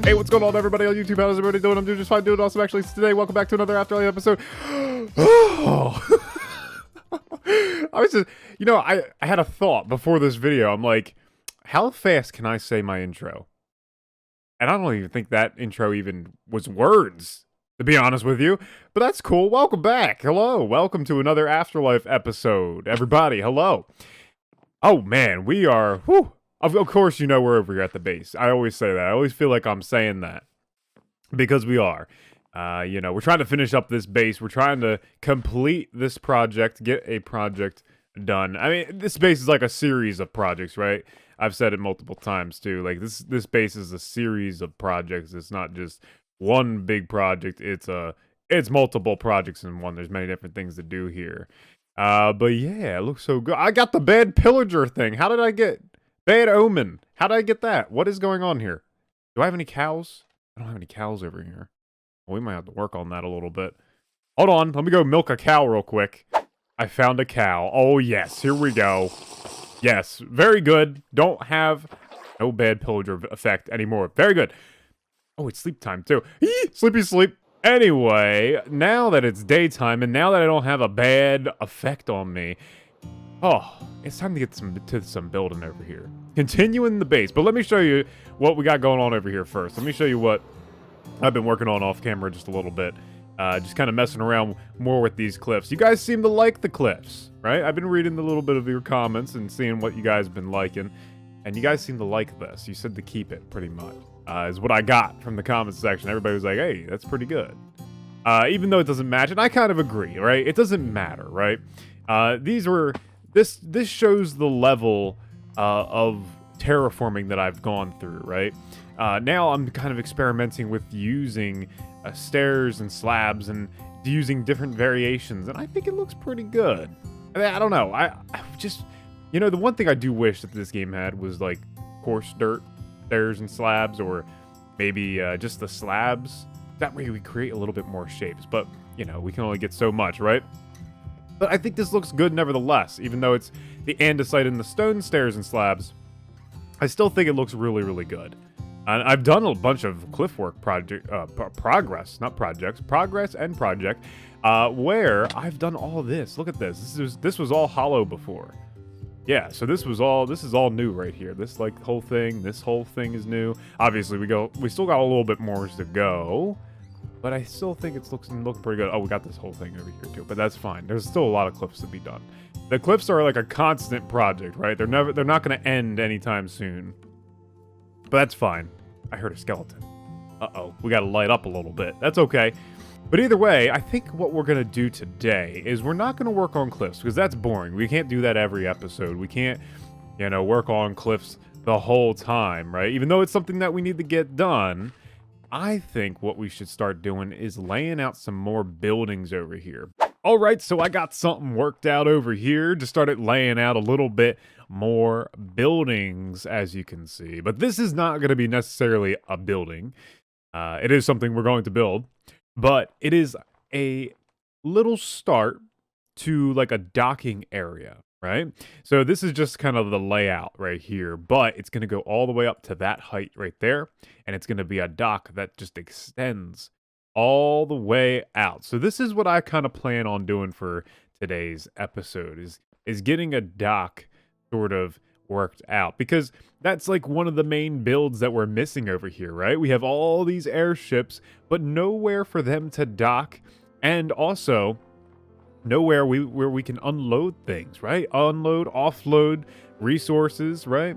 Hey, what's going on, everybody on YouTube? How's everybody doing? I'm doing just fine, doing awesome, actually. Today, welcome back to another AfterLife episode. Oh. I was just, I had a thought before this video. I'm like, how fast can I say my intro? And I don't even think that intro even was words, to be honest with you. But that's cool. Welcome back. Hello. Welcome to another AfterLife episode. Everybody, hello. Oh, man, we are, whew. Of course, we're over here at the base. I always say that. I always feel like I'm saying that. Because we are. We're trying to finish up this base. We're trying to complete this project, get a project done. I mean, this base is like a series of projects, right? I've said it multiple times, too. Like, this base is a series of projects. It's not just one big project. It's multiple projects in one. There's many different things to do here. But yeah, it looks so good. I got the bad pillager thing. How did I get... Bad omen. How did I get that? What is going on here? Do I have any cows? I don't have any cows over here. Well, we might have to work on that a little bit. Hold on. Let me go milk a cow real quick. I found a cow. Oh, yes. Here we go. Yes. Very good. Don't have no bad pillager effect anymore. Very good. Oh, it's sleep time, too. Eee! Sleepy sleep. Anyway, now that it's daytime and now that I don't have a bad effect on me... Oh, it's time to get to some building over here. Continuing the base, but let me show you what we got going on over here first. Let me show you what I've been working on off camera just a little bit. Just kind of messing around more with these cliffs. You guys seem to like the cliffs, right? I've been reading a little bit of your comments and seeing what you guys have been liking. And you guys seem to like this. You said to keep it, pretty much. Is what I got from the comments section. Everybody was like, hey, that's pretty good. Even though it doesn't match, and I kind of agree, right? It doesn't matter, right? This shows the level of terraforming that I've gone through, right? Now I'm kind of experimenting with using stairs and slabs and using different variations, and I think it looks pretty good. I mean, I don't know. I just, the one thing I do wish that this game had was like coarse dirt, stairs and slabs, or maybe just the slabs. That way we create a little bit more shapes, but, we can only get so much, right? But I think this looks good nevertheless, even though it's the andesite and the stone stairs and slabs. I still think it looks really, really good. And I've done a bunch of cliffwork progress and project, where I've done all of this. Look at this. This was all hollow before. Yeah, so this is all new right here. This whole thing is new. Obviously, we still got a little bit more to go. But I still think it's looking pretty good. Oh, we got this whole thing over here too, but that's fine. There's still a lot of cliffs to be done. The cliffs are like a constant project, right? They're not going to end anytime soon. But that's fine. I heard a skeleton. Uh-oh, we got to light up a little bit. That's okay. But either way, I think what we're going to do today is we're not going to work on cliffs because that's boring. We can't do that every episode. We can't, work on cliffs the whole time, right? Even though it's something that we need to get done. I think what we should start doing is laying out some more buildings over here. All right, so I got something worked out over here. Just started laying out a little bit more buildings, as you can see. But this is not going to be necessarily a building. It is something we're going to build. But it is a little start to like a docking area, right? So this is just kind of the layout right here, but it's going to go all the way up to that height right there, and it's going to be a dock that just extends all the way out. So this is what I kind of plan on doing for today's episode is getting a dock sort of worked out, because that's like one of the main builds that we're missing over here, right? We have all these airships, but nowhere for them to dock, and also nowhere where we can unload things, right? Unload, offload resources, right?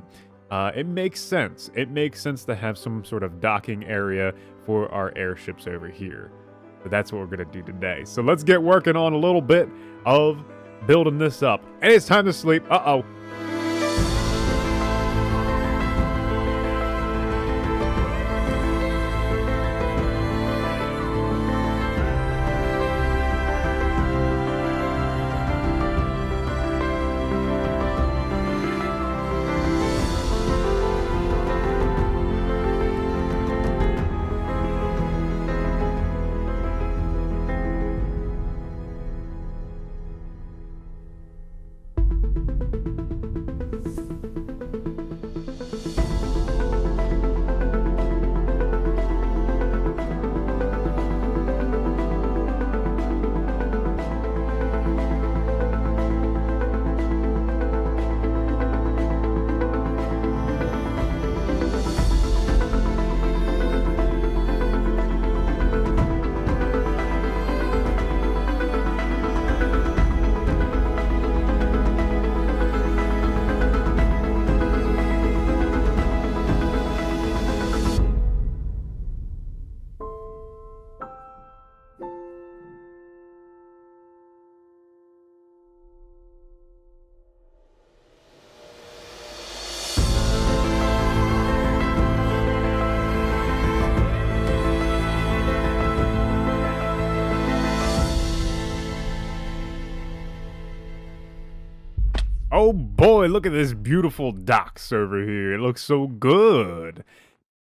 It makes sense. It makes sense to have some sort of docking area for our airships over here. But that's what we're going to do today. So let's get working on a little bit of building this up. And it's time to sleep. Uh-oh. boy, look at this beautiful docks over here. It looks so good.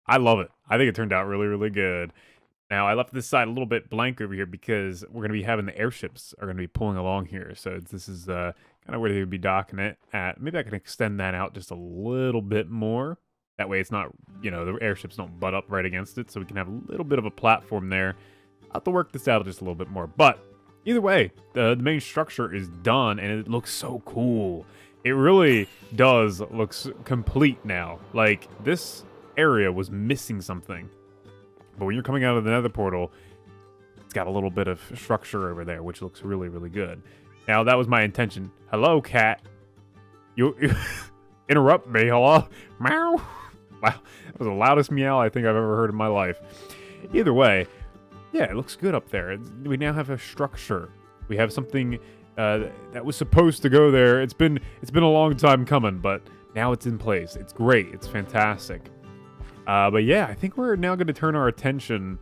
I love it. I think it turned out really, really good. Now, I left this side a little bit blank over here because we're going to be having the airships are going to be pulling along here. So this is kind of where they would be docking it at. Maybe I can extend that out just a little bit more. That way it's not, you know, the airships don't butt up right against it. So we can have a little bit of a platform there. I'll have to work this out just a little bit more. But either way, the main structure is done and it looks so cool. It really does look complete now. Like, this area was missing something. But when you're coming out of the nether portal, it's got a little bit of structure over there, which looks really, really good. Now, that was my intention. Hello, cat. You interrupt me, hello? Meow. Wow, that was the loudest meow I think I've ever heard in my life. Either way, yeah, it looks good up there. We now have a structure. We have something that was supposed to go there. It's been a long time coming, but now it's in place. It's great. It's fantastic. But yeah, I think we're now going to turn our attention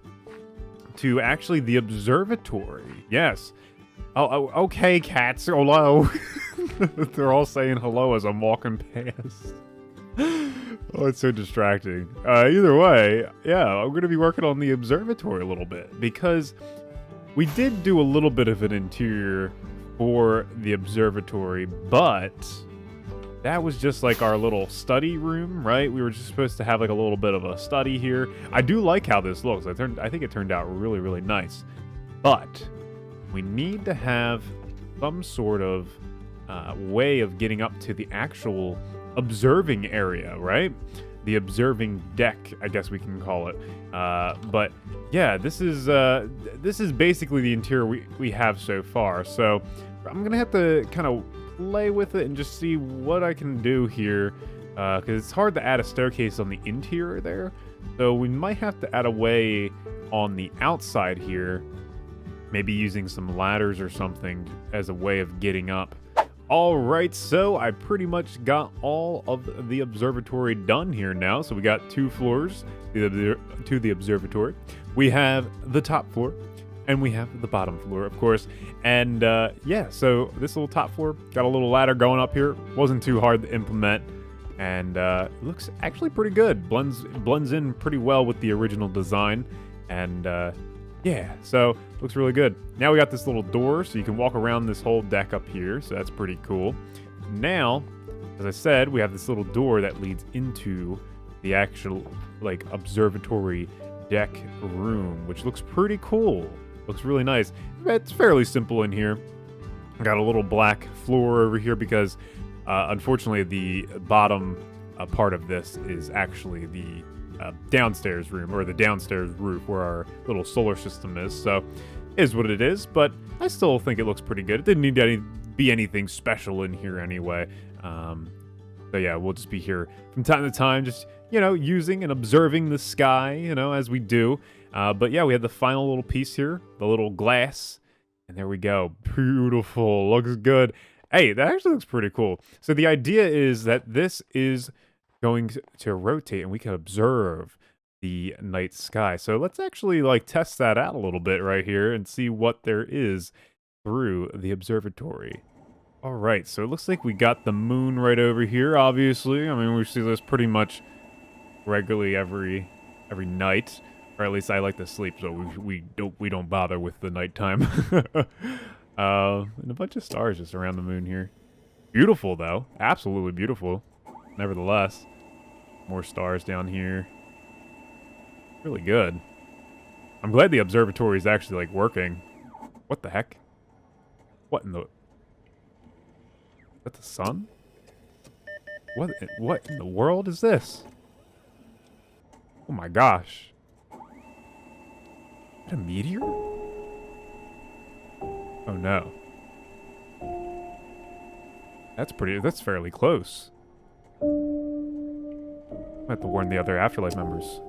to actually the observatory. Yes. Oh, okay, cats. Hello. They're all saying hello as I'm walking past. Oh, it's so distracting. Either way, yeah, I'm going to be working on the observatory a little bit because we did do a little bit of an interior for the observatory, but that was just like our little study room, right? We were just supposed to have like a little bit of a study here. I do like how this looks. I think it turned out really, really nice. But we need to have some sort of way of getting up to the actual observing area, right? The observing deck, I guess we can call it. But yeah, this is basically the interior we have so far. So I'm gonna have to kind of play with it and just see what I can do here, because it's hard to add a staircase on the interior there. So we might have to add a way on the outside here, maybe using some ladders or something as a way of getting up. Alright, so I pretty much got all of the observatory done here now. So we got 2 floors to the observatory. We have the top floor, and we have the bottom floor, of course. And yeah, so this little top floor got a little ladder going up here. Wasn't too hard to implement, and it looks actually pretty good. Blends in pretty well with the original design, and yeah, so looks really good. Now we got this little door, so you can walk around this whole deck up here, so that's pretty cool. Now, as I said, we have this little door that leads into the actual, like, observatory deck room, which looks pretty cool. Looks really nice. It's fairly simple in here. Got a little black floor over here because, unfortunately, the bottom part of this is actually the downstairs room, or the downstairs roof where our little solar system is. So it is what it is, but I still think it looks pretty good. It didn't need to be anything special in here anyway. So yeah, we'll just be here from time to time, just, you know, using and observing the sky, you know, as we do. But yeah, we have the final little piece here, the little glass, and there we go. Beautiful, looks good. Hey, that actually looks pretty cool. So the idea is that this is going to rotate and we can observe the night sky. So let's actually like test that out a little bit right here and see what there is through the observatory. All right, so it looks like we got the moon right over here, obviously. I mean, we see this pretty much regularly every night, or at least I like to sleep, so we don't bother with the nighttime. And a bunch of stars just around the moon here. Beautiful though, absolutely beautiful. Nevertheless, more stars down here. Really good. I'm glad the observatory is actually like working. What the heck? What in the? Is that the sun? What in the world is this? Oh my gosh. Is that a meteor? Oh no. That's fairly close. I have to warn the other AfterLife members.